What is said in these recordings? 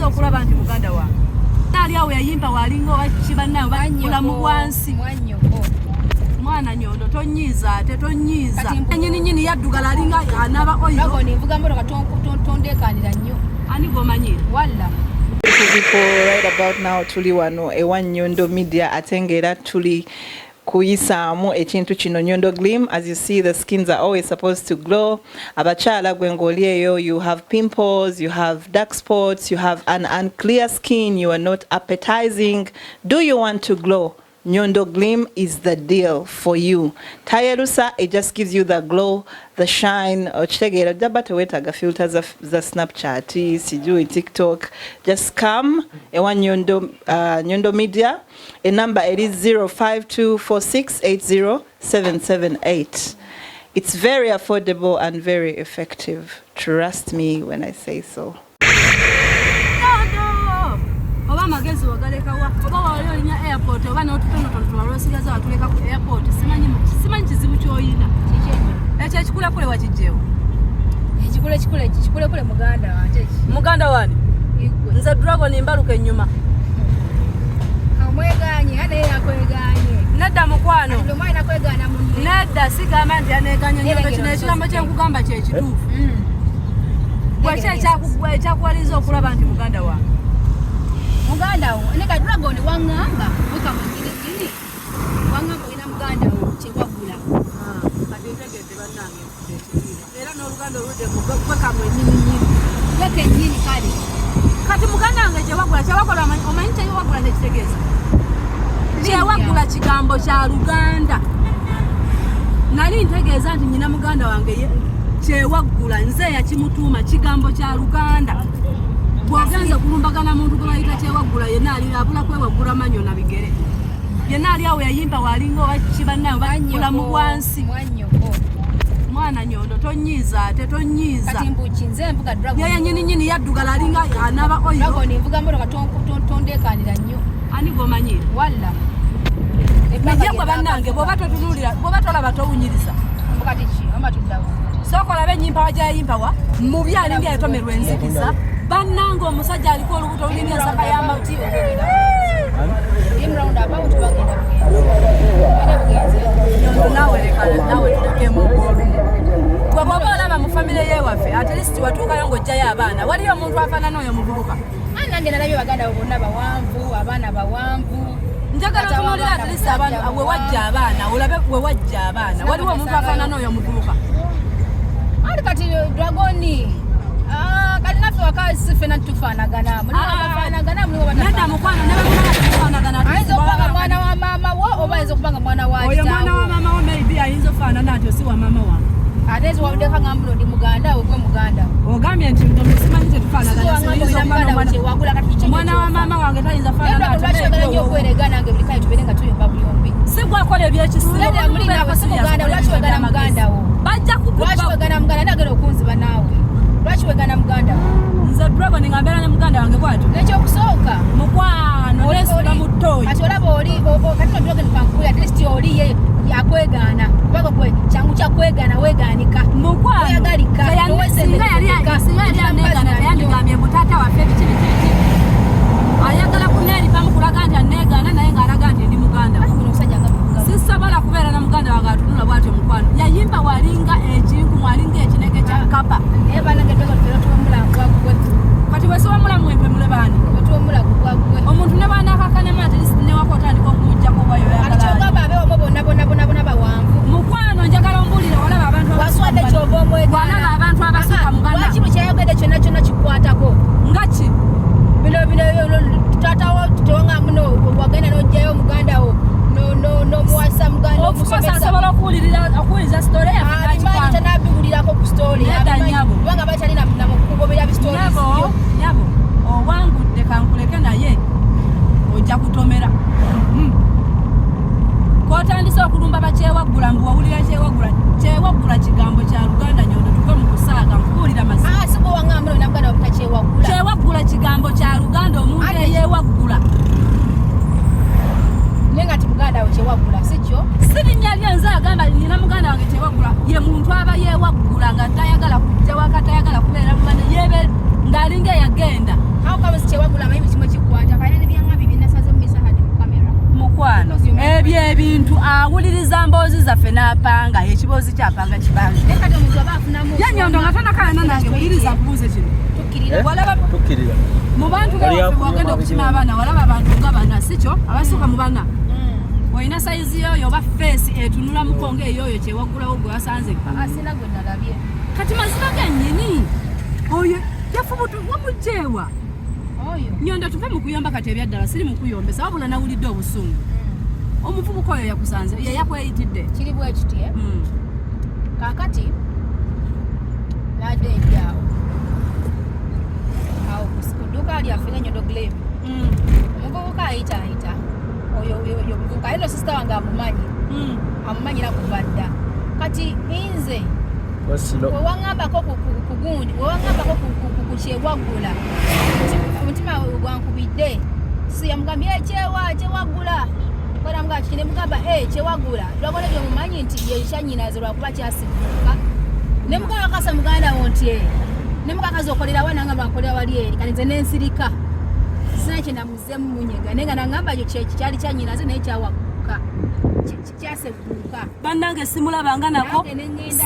kwotandisa okulaba nti muganda wa ali awo yayimba walinga owakibannayo bakula mu bwansi mwana Nyondo tonyiza ate tonyiza nyini yaddugala alinga anaba oyo nvuga mbono katondekanira nnyo ani gomanyire walla. People right about now tuli wano ewa Nyondo Media atengera tuli kuyisamu ekintu kino Nyondo Gleam. As you see, the skins are always supposed to glow. Abachala gwengolieyo, you have pimples, you have dark spots, you have an unclear skin, you are not appetizing. Do you want to glow? Nyondo Gleam is the deal for you. Tayerusa, it just gives you the glow, the shine. Ochitegera jabate wetaga filters za Snapchat, sijui TikTok. Just come ewa Nyondo Media. A number it is 0524680778. It's very affordable and very effective. Trust me when I say so. Oba magezi wagaleka wa oba wali nya airport oba n'otutono twalosigaza watuleka ku airport simanyi kizibu kyoyina ekyo ekikula kule wakijjewo ekikule kule muganda wani nze dragon mbaluka ennyuma amweganye ane yakweganye nedda mukwano ndio mwana kwegana mu nedda sigamba nti aneganye Nyondo kino ekigambo kyekugamba kyekituufu bwekyo ekyakuwaliza okulaba nti muganda wa muganda wo neka dragon wanganga weka mungini wanganga ina muganda wo kyewagula kati ntegedde bannange era n'oluganda oludde kweka mwenyini weka ennyini kale kati muganda wange kyewagula omanyi kyewagula nekitegeeza kyewagula kigambo kya Luganda nali ntegeeza nti nyina muganda wange kyewagula nze yakimutuuma kigambo kya Luganda. Bwagenza kulumbagana muntu gwe bayita kyewagula yenna ali abula kwewagula manyo na bigere yenna ali awo yayimba walinga owakibannayo bakula mu bwansi mwana Nyondo tonyiza ate tonyiza kati mbuki nze mvuga dragon yeye nyini yaddugala alinga anaba oyo dragon mvuga mbono katondekanira nnyo ani gomanyire walla ejjagwa bannange bwoba totunulira bwoba tolaba towunyiriza mbukati ki amatuddawo sokola benyimpa wajayimpa mu byalinga yatomerwa enzikiza bannange omusajja aliko olubuto olulina ensaka y'amati round about bagenda Nyondo nawe tulekemu gwe bwoba olaba mu famire yewaffe at least watuukayo ng'ojjayo abaana waliyo omuntu afaanana oyo muvubuka nange nalabye baganda bonna bawanvu abaana bawanvu njagala otunulira at least abaana wewajja abaana olabe wewajja abaana waliwo omuntu afaanana oyo muvubuka ali kati dragoni kati naffe wakazi sife natufaanagana muliwabafaanagana nedda mukwano ne bamufaanagana ayinza okubanga mwana wa maama wo oba ayinza okubanga mwana wa oyo mwana wa maama wo maybe ayinza ofaanana nti osi wa maama wange ate nze wabuddeko ngamba ndi muganda we gwe muganda ogambye nti simanyi tetufaanagana wa maama wange tayinza faanana nnyo okwerega nange buli kale tubeere nga tuyomba byombi si gwakola ebyekisibo mulinaako si muganda lwaki wegana muganda wo bajja lwaki wegana muganda nagenda okunziba naawe lwaki wegana muganda wo nze dragon ngambeera ne muganda wange bwatyo nekyokusooka mukwano nesula mu ttooyi kati olaba oli kati dragon kankuya at least oli ye yakwegaana kubanga gwe kyangu kyakwegana weegaanika mukwano oyagalika singa yali aneegana teyandigambye mutaata waffe biki ayagala kuneeripa mukulaga nti aneegaana naye ng'alaga nti ndi muganda sisobola kubeera na muganda wange atunula bwatyo mukwano yayimba walinga ekinku mwalinga ekinege kya kapa naye banange tuwamulagwagwe kati bwesoba mulamu wempe mule baani tuwamulagwagwe omuntu ne baanakakanemu ate newako otandika okumujjako bwayo kyogamba abeewomo bonna bawanvu mukwano njagala ombuulire olaba abantu waswadde kyoba omwegana abantu abasooka muganda lwaki buli kyayogedde kyonna kyonna kikwatako nga ki bino taatawo tewanga muno wagenda n'ojjayo omuganda wo nomuwasa muganda asobola okuwuliriza story yaffe nabiwulirako ku story kubanga bakyali namukugobera bistori nyabo owangudde kankuleke naye ojja kutomera kotandise okulumba bakyewagula mbu wawulira kyewagula kigambo kya Luganda Nyondo tuve mu kusaaga nkuwulira mazima si gwe wangamba no namuganda wabutakyewagula kyewagula kigambo kya Luganda omuntu eyewagula nenga ti muganda wo kyewagula sikyo sirinnya lyenze agamba nina muganda wange kyewagula ye muntu aba yewagula nga tayagala kujja waka tayagala kubeera muganda yebe ng'alinga eyagenda awuliriza mboozi zaffe n'apanga ekiboozi kyapanga kibange nekati omuntu aba afunamu ye Nyondo nga tonakala nange wuliriza nkubuuze kino tukkirira mu bantu bwagenda okukima abaana walaba abantu nga bana sikyo abasooka mu bana olina sayizi yoyo oba feesi etunula mukongo eyoyo kyewagulawo gwe wasanze asina gwe nalabye kati mazima gannyini oyo yafubutu wamugjeewa oyo Nyondo tuve mu kuyomba kati ebyaddala siri mu kuyombesa wabula nawulidde obusungu omuvubuka oyo yakusanze yakweyitidde kiri bwe kiti kakati nadde enjaawo awo kuduuka lyaffe Nyondo Gleam omuvubuka ayita oyo omuvubuka ayino sisita wange amumanyira kuva dda kati nze wewaŋŋambako ku gundi wewaŋŋambako ku kyewagula omutima gwankubidde siyamugambye kyewagula kwenamuga kikine mugamba kyewagula lwagole gyomumanyi nti yekyanyinaze lwakuba kyasibuka ne mukakasa muganda wo nti ne mukakazi okolera wa nanga lwankolera wali eri kati nze nensirika sina kyenamuzemu munyega naye nga naŋŋamba ekyo kyali kyanyinaze naye kyawaguka kyasebuka bannange simulabanga nako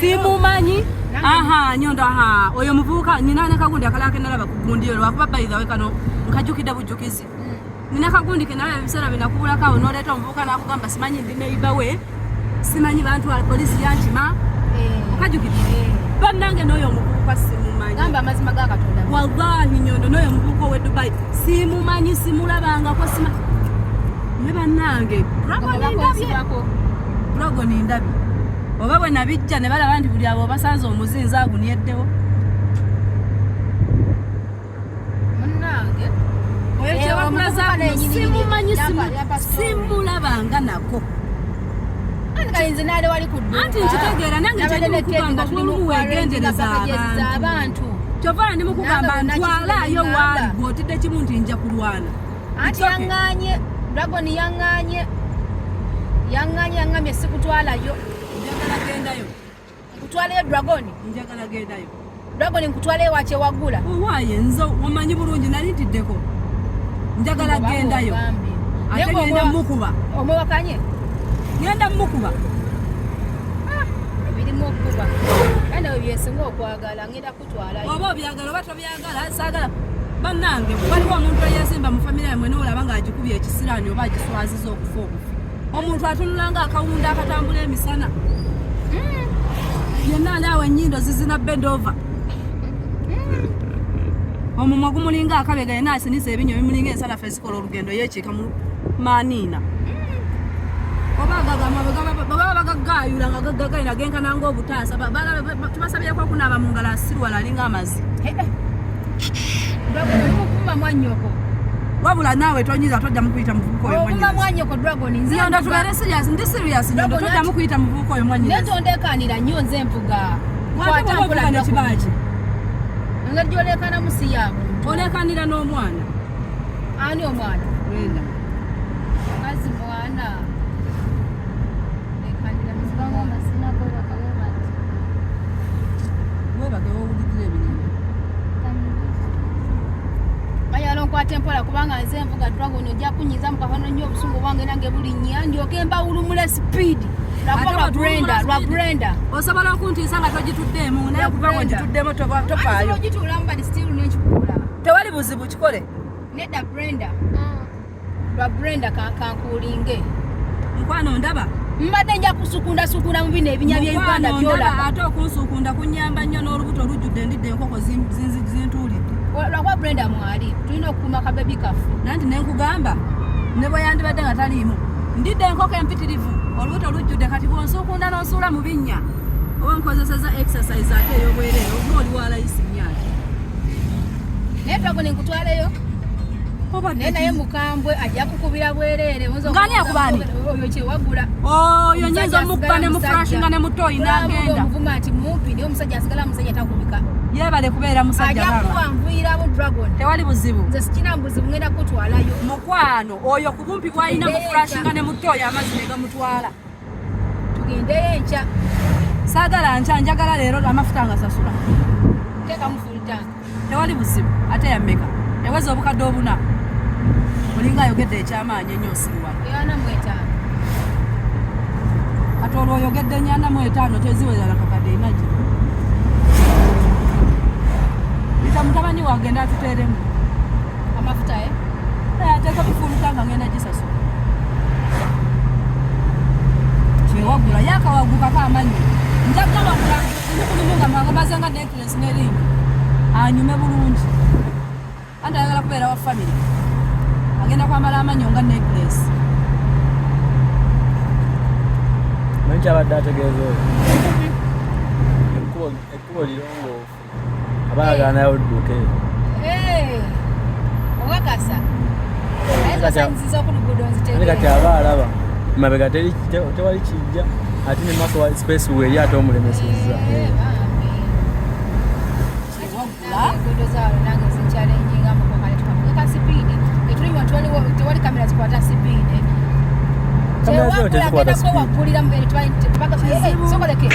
simumanyi Nyondo oyo muvubuka nina nekagundi akalala kenalaba ku gundi eyo lwakuba bayizawe kano nkajjukidde bujjukizi nina kagundi kenalaba ebiseera binakubulako awo n'oleeta omuvubuka n'akugamba simanyi ndi neiba we simanyi bantu polisi yankima okajjukidde bannange n'oyo omuvubuka simumanyi gamba amazima ga Katonda wallahi Nyondo n'oyo omuvubuka ow'e Dubai simumanyi simulabangako simanyi ne bannange bulogo nindabye oba bwe nabijja ne balaba nti buli abo basanze omuzinzi agunieddewo munnange oyo kyewagula simumanyi simulabanga nako nze naale wali ku dduuka anti nkitegeera nange kyekikugamba bulumu weegendereza abantu kyova ndi mukugamba ntwalaayo waali bw'otidde kimu nti nja kulwana anti yaŋŋaanye Dragon yaŋŋambye sikutwalayo njagala gendayo nkutwalayo njagala gendayo Dragon nkutwalayo wa kyewagula owaaye nze omanyi bulungi nali ntiddeko njagala gendayo ate ngenda mukuba omwewakanye ngenda mukuba ebirimu okuba kandi ebyo byensinga okwagala ngenda kutwalayo oba obyagala oba tobyagala saagala bannange waliwo omuntu eyazimba mu famire yamwe n'olaba ng'agikubye ekisiraani oba agiswaziza okufa obufi omuntu atunula ng'akawunda akatambula emisana yenna alaawo ennyindo zizina bendova omumwa gumulinga akabega yenna asinisa ebinyo bimulinga ensanafu ezikola olugendo yeekiika mu maaniina oba baba bagagaayula nga gagagalina genkana ng'obutaasa tubasabyeko okunaaba mu ngalo asirwala alinga amazzi okuma mwanyoko wabula naawe tonyiza tojja mukuyita muvubuka oyo okuma mwanyoko Dragon Nyondo tubeere serious ndi serious Nyondo tojja mukuyita muvubuka oyo mwanyinaze netondekanira nnyo nze envuga kwatambula nekibaki nga gyolekana musi yaabo olekanira n'omwana ani omwana Brenda kazi mwana lekanira muzibanga amasinago bakabebati webage wowulidira ebinene mayalo nkwata empola kubanga nze envuga Dragon ojja kunyiza mukafano nnyo obusungu bwange nange bulinnya ndyoke mbawulumule speed lwa Brenda osobola okuntiisa nga togituddeemu naye kuva ng'ogituddemu tofaayo ogituulamu bali still nenkikula tewali buzibu kikole nedda lwa Brenda kankuulinge mukwano ndaba mbadde nja kusukundasukunda mu bino ebinya bya Uganda byolaba ate okunsukunda kunyamba nnyo n'olubuto olujjudde ndidde enkoko zintuulidde lwakuba Brenda mwali tulina okukuuma kabebi kaffe nanti nenkugamba ne bwe yandibadde nga taliimu ndidde enkoko empitirivu olubuto olujjudde kati bwonsukunda n'osuula mu binnya oba nkozeseza exercise ate ey'obwereere oba oli walayisi nnyaki naye Dragon nkutwaleyo naye naye mukambwe ajja kukubira bwereere ngani akubaani oyo kyewagula oyo nyinza omukkuba ne mufurashinga ne mutoyi n'agenda omuvuma nti mumpi naye omusajja asigala musajja takubika yeebale kubeera musajja ajja kuwanvuiramu Dragon tewali buzibu nze sikina buzibu ngenda kutwalayo mukwano oyo ku bumpi bw'alina mufurashinga ne mutoyi amazzi ne gamutwala tugendeyo enkya saagala nkya njagala leero amafuta nga sasula teekamu fultank tewali buzibu ate yammeka eweza obukadde obuna olinga ayogedde ekyamaanyi ennyo osirwa yana mwetaano ate olwo oyogedde 45 teziwera kakadde inaji ita mutabani wagenda atuteeremu amafuta ateeka bifuluka nga ngenda gisasula kyewagula yakawagukako amanyi njagawagula nga mwangomaze nga necklace ne ring anyume bulungi andi ayagala kubeera wa family agenda kwambala amanyo nga necklace manyi kyabadde ategeeza oyo ekkubo lirongoofu abaagala naye odduke owakasa naye zosanyiziza okuluguudo nzitegeera kati aba alaba mabega tewali kijja ate ne maaso wa space weeri ate omulemesezza enguudo zaalo nange zinkyalenjinga mukokale tukavuga sipiidi etulinywa tewali kamera zikwata sipiidi kamera zino tezikwata sipiidi waggulira sokoleke